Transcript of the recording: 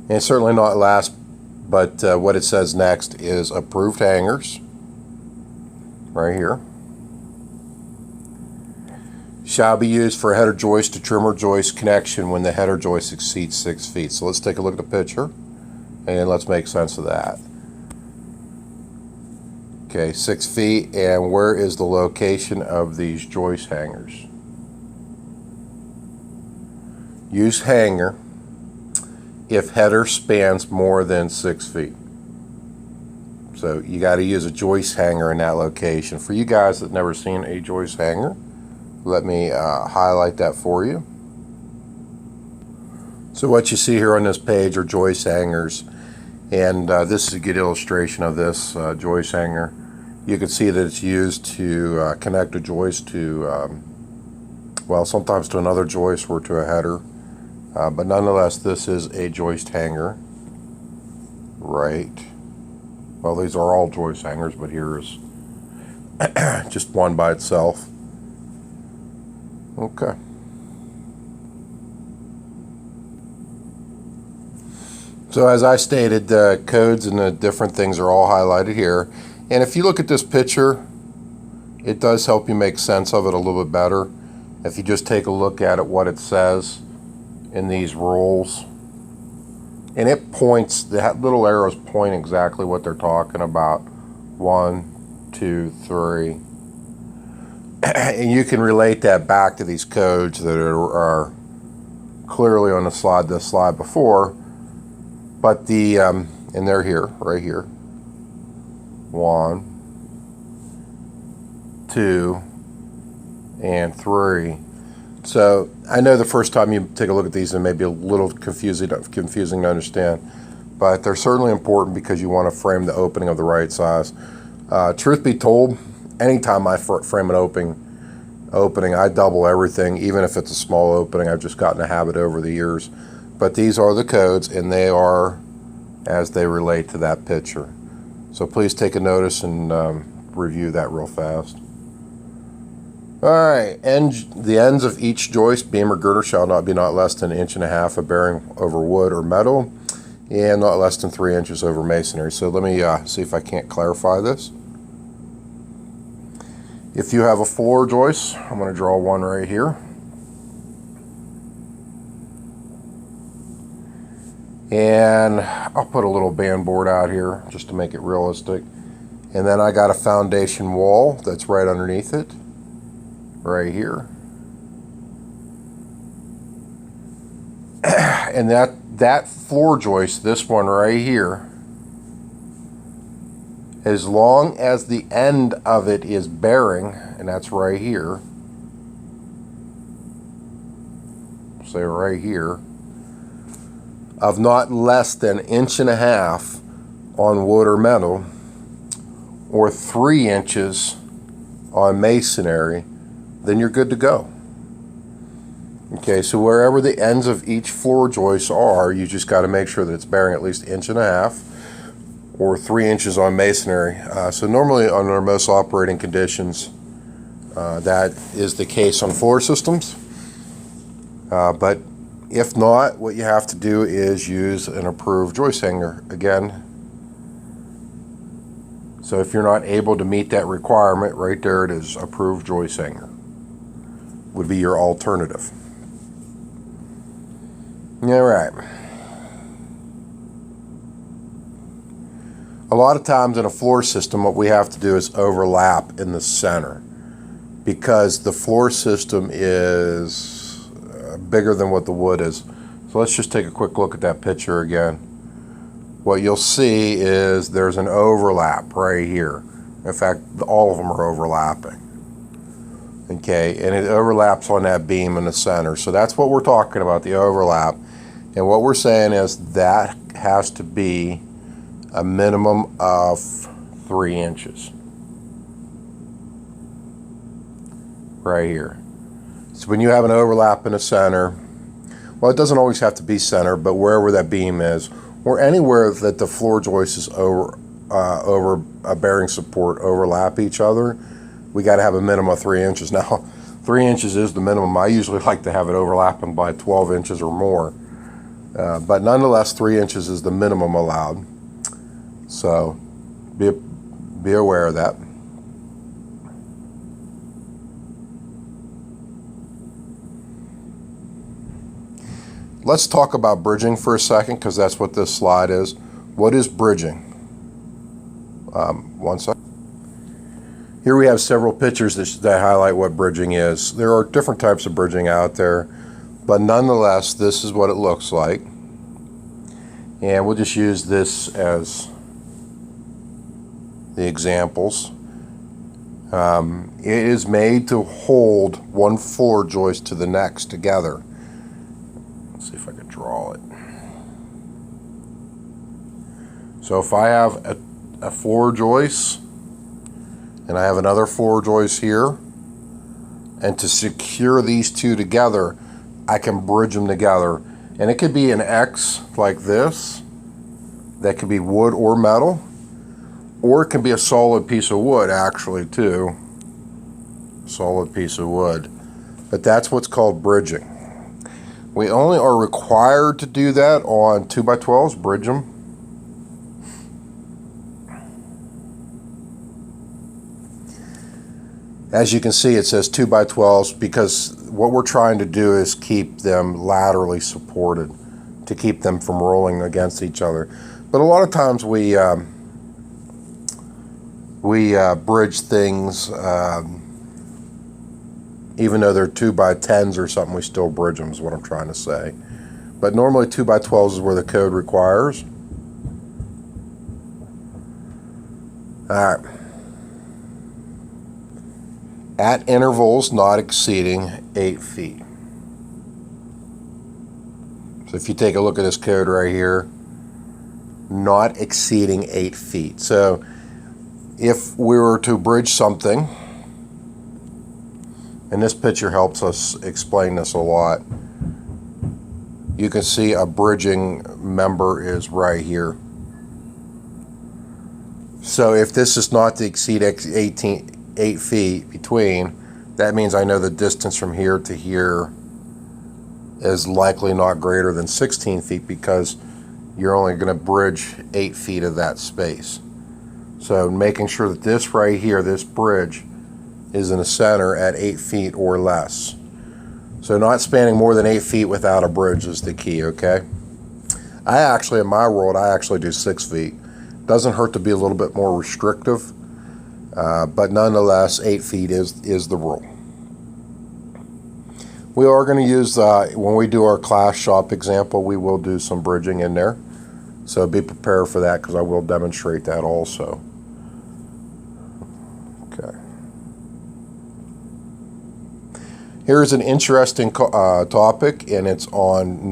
And certainly not last, but what it says next is approved hangers, right here. Shall be used for header joist to trimmer joist connection when the header joist exceeds 6 feet. So let's take a look at the picture and let's make sense of that. Okay, 6 feet, and where is the location of these joist hangers? Use hanger if header spans more than 6 feet. So you got to use a joist hanger in that location. For you guys that never seen a joist hanger, let me highlight that for you. So what you see here on this page are joist hangers, and this is a good illustration of this joist hanger. You can see that it's used to connect a joist to, well, sometimes to another joist or to a header. But nonetheless, this is a joist hanger, right? Well, these are all joist hangers, but here is just one by itself. Okay. So as I stated, the codes and the different things are all highlighted here. And if you look at this picture, it does help you make sense of it a little bit better. If you just take a look at it, what it says in these rules, and it points, the little arrows point exactly what they're talking about. 1, 2, 3. And you can relate that back to these codes that are clearly on the slide, this slide before, but the and they're here, right here. 1, 2, and 3. So I know the first time you take a look at these, it may be a little confusing to understand, but they're certainly important because you want to frame the opening of the right size. Truth be told, anytime I frame an opening, I double everything, even if it's a small opening. I've just gotten a habit over the years. But these are the codes, and they are as they relate to that picture. So please take a notice and review that real fast. All right, the ends of each joist, beam, or girder shall not be not less than 1.5 inches of bearing over wood or metal, and not less than 3 inches over masonry. So let me see if I can't clarify this. If you have a floor joist, I'm going to draw one right here. And I'll put a little band board out here just to make it realistic. And then I got a foundation wall that's right underneath it, right here. And that floor joist, this one right here, as long as the end of it is bearing, and that's right here, say right here, of not less than 1.5 inches on wood or metal, or 3 inches on masonry, then you're good to go. Okay, so wherever the ends of each floor joist are, you just got to make sure that it's bearing at least 1.5 inches or 3 inches on masonry. So normally under most operating conditions, that is the case on floor systems. But if not, what you have to do is use an approved joist hanger again. So if you're not able to meet that requirement, right there it is, approved joist hanger would be your alternative. All right. A lot of times in a floor system, what we have to do is overlap in the center because the floor system is bigger than what the wood is. So let's just take a quick look at that picture again. What you'll see is there's an overlap right here. In fact, all of them are overlapping. Okay, and it overlaps on that beam in the center. So that's what we're talking about, the overlap. And what we're saying is that has to be a minimum of 3 inches. Right here. So when you have an overlap in the center, well, it doesn't always have to be center, but wherever that beam is, or anywhere that the floor joist is over a bearing support overlap each other, we got to have a minimum of 3 inches. Now, 3 inches is the minimum. I usually like to have it overlapping by 12 inches or more. But nonetheless, 3 inches is the minimum allowed. So be aware of that. Let's talk about bridging for a second, because that's what this slide is. What is bridging? One second. Here we have several pictures that highlight what bridging is. There are different types of bridging out there, but nonetheless, this is what it looks like. And we'll just use this as the examples. It is made to hold one floor joist to the next together. Let's see if I can draw it. So if I have a floor joist and I have another floor joist here, and to secure these two together, I can bridge them together. And it could be an X like this, that could be wood or metal, or it can be a solid piece of wood actually too. Solid piece of wood. But that's what's called bridging. We only are required to do that on 2x12s, bridge them. As you can see, it says 2x12s because what we're trying to do is keep them laterally supported to keep them from rolling against each other. But a lot of times we bridge things, even though they're 2x10s or something, we still bridge them is what I'm trying to say. But normally 2x12s is where the code requires. All right. At intervals not exceeding 8 feet. So if you take a look at this code right here, not exceeding 8 feet. So if we were to bridge something, and this picture helps us explain this a lot, you can see a bridging member is right here. So if this is not to exceed 8 feet between, that means I know the distance from here to here is likely not greater than 16 feet because you're only going to bridge 8 feet of that space. So making sure that this right here, this bridge, is in the center at 8 feet or less. So not spanning more than 8 feet without a bridge is the key, okay? I actually, in my world, I actually do 6 feet. Doesn't hurt to be a little bit more restrictive. But nonetheless, 8 feet is the rule. We are going to use, when we do our class shop example, we will do some bridging in there. So be prepared for that because I will demonstrate that also. Okay. Here's an interesting topic, and it's on